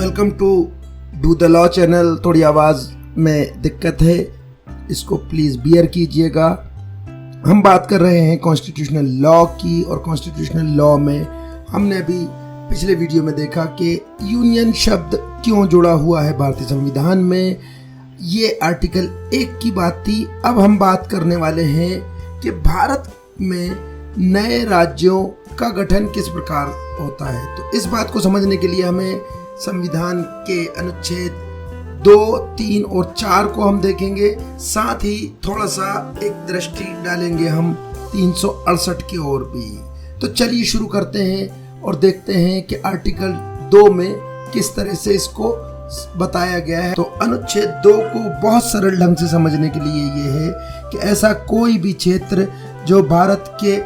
Welcome to do the law channel. थोड़ी आवाज़ में दिक्कत है, इसको प्लीज़ बियर कीजिएगा। हम बात कर रहे हैं कॉन्स्टिट्यूशनल लॉ की, और कॉन्स्टिट्यूशनल लॉ में हमने अभी पिछले वीडियो में देखा कि यूनियन शब्द क्यों जुड़ा हुआ है भारतीय संविधान में। ये आर्टिकल 1 की बात थी। अब हम बात करने वाले हैं कि भारत में नए राज्यों का गठन किस प्रकार होता है। तो इस बात को समझने के लिए हमें संविधान के अनुच्छेद 2, 3 और 4 को हम देखेंगे। साथ ही थोड़ा सा एक दृष्टि डालेंगे हम 368 की ओर भी। तो चलिए शुरू करते हैं और देखते हैं कि आर्टिकल 2 में किस तरह से इसको बताया गया है। तो अनुच्छेद 2 को बहुत सरल ढंग से समझने के लिए ये है कि ऐसा कोई भी क्षेत्र जो भारत के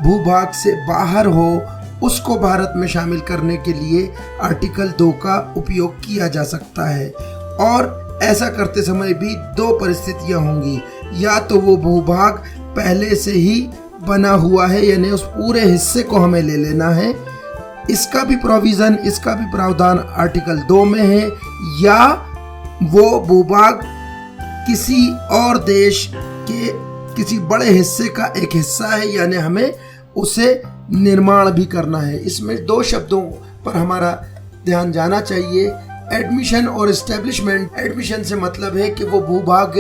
भूभाग से बाहर हो, उसको भारत में शामिल करने के लिए आर्टिकल 2 का उपयोग किया जा सकता है। और ऐसा करते समय भी 2 परिस्थितियां होंगी, या तो वो भूभाग पहले से ही बना हुआ है, यानी उस पूरे हिस्से को हमें ले लेना है, इसका भी प्रोविजन, इसका भी प्रावधान आर्टिकल 2 में है, या वो भूभाग किसी और देश के किसी बड़े हिस्से का एक हिस्सा है, यानी हमें उसे निर्माण भी करना है। इसमें 2 शब्दों पर हमारा ध्यान जाना चाहिए, एडमिशन और एस्टेब्लिशमेंट। एडमिशन से मतलब है कि वो भूभाग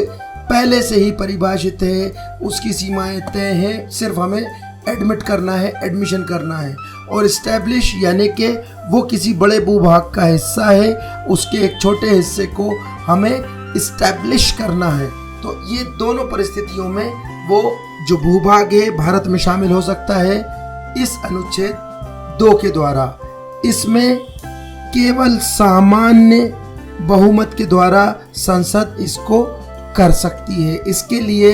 पहले से ही परिभाषित है, उसकी सीमाएं तय हैं, सिर्फ हमें एडमिट करना है, एडमिशन करना है। और एस्टेब्लिश यानी कि वो किसी बड़े भूभाग का हिस्सा है, उसके एक छोटे हिस्से को हमें एस्टेब्लिश करना है। तो ये दोनों परिस्थितियों में वो जो भूभाग है भारत में शामिल हो सकता है इस अनुच्छेद 2 के द्वारा। इसमें केवल सामान्य बहुमत के द्वारा संसद इसको कर सकती है। इसके लिए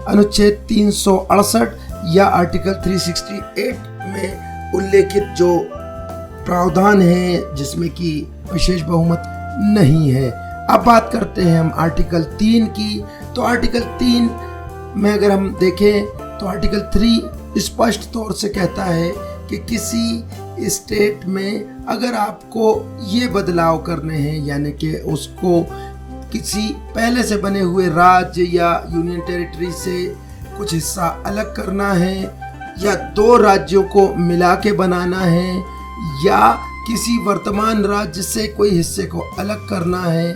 अनुच्छेद 368 या आर्टिकल 368 में उल्लेखित जो प्रावधान है जिसमें कि विशेष बहुमत नहीं है। अब बात करते हैं हम आर्टिकल 3 की। तो आर्टिकल 3 में अगर हम देखें तो आर्टिकल 3 स्पष्ट तौर से कहता है कि किसी स्टेट में अगर आपको ये बदलाव करने हैं, यानी कि उसको किसी पहले से बने हुए राज्य या यूनियन टेरिटरी से कुछ हिस्सा अलग करना है, या 2 राज्यों को मिला के बनाना है, या किसी वर्तमान राज्य से कोई हिस्से को अलग करना है,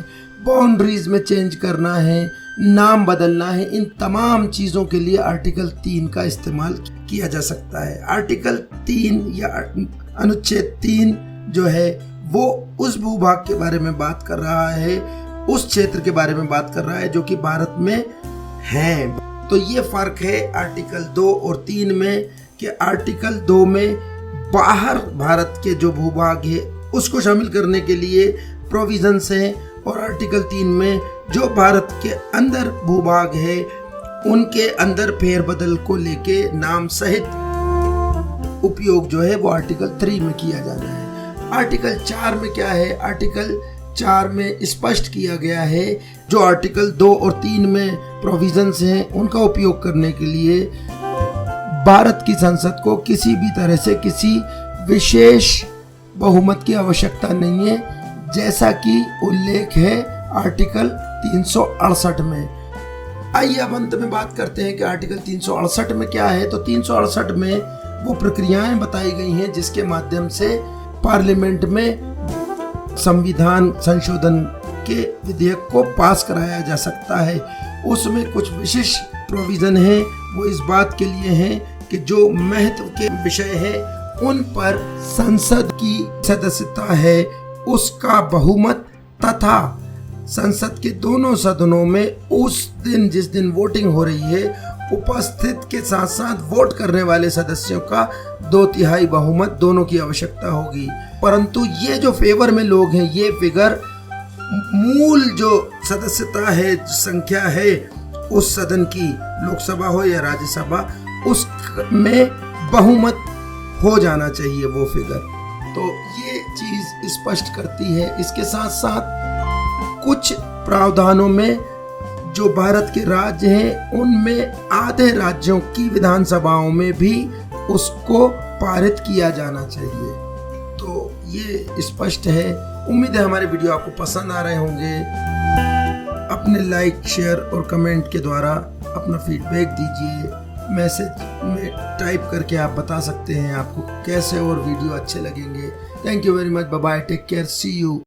बाउंड्रीज में चेंज करना है, नाम बदलना है, इन तमाम चीज़ों के लिए आर्टिकल 3 का इस्तेमाल किया जा सकता है। आर्टिकल 3 या अनुच्छेद 3 जो है वो उस भूभाग के बारे में बात कर रहा है, उस क्षेत्र के बारे में बात कर रहा है जो कि भारत में है। तो ये फर्क है आर्टिकल 2 और 3 में कि आर्टिकल 2 में बाहर भारत के जो भूभाग है उसको शामिल करने के लिए प्रोविजंस हैं, और आर्टिकल 3 में जो भारत के अंदर भूभाग है उनके अंदर फेरबदल को लेके नाम सहित उपयोग जो है वो आर्टिकल 3 में किया जाना है। आर्टिकल 4 में क्या है? आर्टिकल 4 में स्पष्ट किया गया है जो आर्टिकल 2 और 3 में प्रोविजंस हैं उनका उपयोग करने के लिए भारत की संसद को किसी भी तरह से किसी विशेष बहुमत की आवश्यकता नहीं है, जैसा कि उल्लेख है आर्टिकल 368 में। आइए अब अंत में बात करते हैं कि आर्टिकल 368 में क्या है। तो 368 में वो प्रक्रियाएं बताई गई हैं जिसके माध्यम से पार्लियामेंट में संविधान संशोधन के विधेयक को पास कराया जा सकता है। उसमें कुछ विशेष प्रोविजन है, वो इस बात के लिए हैं कि जो महत्व के विषय है उन पर संसद की सदस्यता है, उसका बहुमत तथा संसद के दोनों सदनों में उस दिन जिस दिन वोटिंग हो रही है उपस्थित के साथ साथ वोट करने वाले सदस्यों का 2/3 बहुमत दोनों की आवश्यकता होगी। परंतु ये जो फेवर में लोग हैं, ये फिगर मूल जो सदस्यता है, संख्या है उस सदन की, लोकसभा हो या राज्यसभा, उसमें बहुमत हो जाना चाहिए वो फिगर। तो ये चीज स्पष्ट करती है। इसके साथ साथ कुछ प्रावधानों में जो भारत के राज्य हैं उनमें आधे राज्यों की विधानसभाओं में भी उसको पारित किया जाना चाहिए। तो ये स्पष्ट है। उम्मीद है हमारे वीडियो आपको पसंद आ रहे होंगे। अपने लाइक, शेयर और कमेंट के द्वारा अपना फीडबैक दीजिए। मैसेज में टाइप करके आप बता सकते हैं आपको कैसे और वीडियो अच्छे लगेंगे। Thank you very much. Bye bye, take care, see you.